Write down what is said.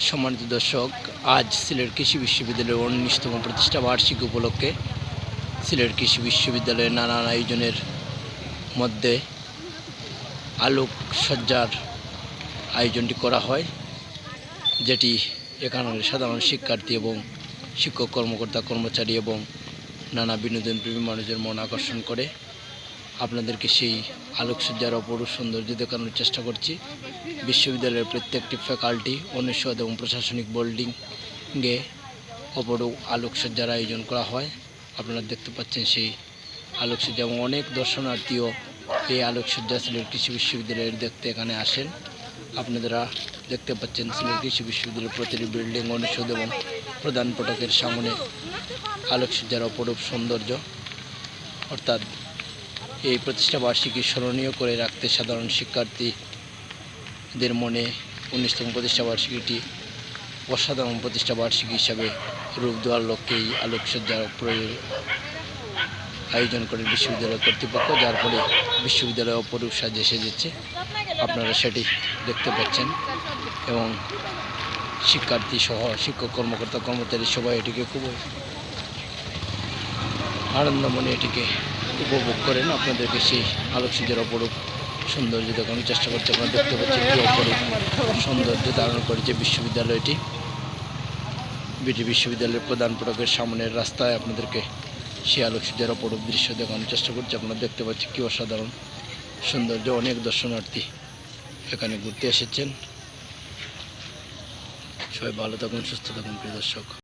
সম্মানিত দর্শক, আজ সিলেট কৃষি বিশ্ববিদ্যালয়ের ১৯তম প্রতিষ্ঠা বার্ষিকী উপলক্ষে সিলেট কৃষি বিশ্ববিদ্যালয়ের নানান আয়োজনের মধ্যে আলোকসজ্জার আয়োজনটি করা হয়, যেটি এখানের সাধারণ শিক্ষার্থী এবং শিক্ষক কর্মকর্তা কর্মচারী এবং নানা বিনোদনপ্রেমী মানুষের মন আকর্ষণ করে। আপনাদেরকে সেই আলোকসজ্জার অপরূপ সৌন্দর্য দেখানোর চেষ্টা করছি। বিশ্ববিদ্যালয়ের প্রত্যেকটি ফ্যাকাল্টি, অনুষদ এবং প্রশাসনিক বিল্ডিংয়ে অপরূপ আলোকসজ্জার আয়োজন করা হয়। আপনারা দেখতে পাচ্ছেন সেই আলোকসজ্জা এবং অনেক দর্শনার্থীও এই আলোকসজ্জা সিলেট কৃষি বিশ্ববিদ্যালয়ের দেখতে এখানে আসেন। আপনারা দেখতে পাচ্ছেন সিলেট কৃষি বিশ্ববিদ্যালয়ের প্রতিটি বিল্ডিং, অনুষদ এবং প্রধান ফটকের সামনে আলোকসজ্জার অপরূপ সৌন্দর্য। অর্থাৎ এই প্রতিষ্ঠা বার্ষিকী স্মরণীয় করে রাখতে সাধারণ শিক্ষার্থীদের মনে ১৯তম প্রতিষ্ঠা বার্ষিকীটি অসাধারণ প্রতিষ্ঠা বার্ষিকী হিসাবে রূপ দেওয়ার লক্ষ্যে এই আলোকসজ্জার আয়োজন করে বিশ্ববিদ্যালয় কর্তৃপক্ষ, যার ফলে বিশ্ববিদ্যালয় অপরূপ সাজে সেজেছে। আপনারা সেটি দেখতে পাচ্ছেন এবং শিক্ষার্থী সহ শিক্ষক কর্মকর্তা কর্মচারী সবাই এটিকে খুব আনন্দমনে এটিকে উপভোগ করেন। আপনাদেরকে সেই আলোকসজ্জার অপরূপ সৌন্দর্য দেখানোর চেষ্টা করতে আপনারা দেখতে পাচ্ছেন কি অপরূপ সৌন্দর্য ধারণ করেছে বিশ্ববিদ্যালয়টি। বিশ্ববিদ্যালয়ের প্রধান ফটকের সামনের রাস্তায় আপনাদেরকে সেই আলোকসজ্জার অপরূপ দৃশ্য দেখানোর চেষ্টা করছি। আপনারা দেখতে পাচ্ছেন কি অসাধারণ সৌন্দর্য। অনেক দর্শনার্থী এখানে ঘুরতে এসেছেন। সবাই ভালো থাকুন, সুস্থ থাকুন প্রিয় দর্শক।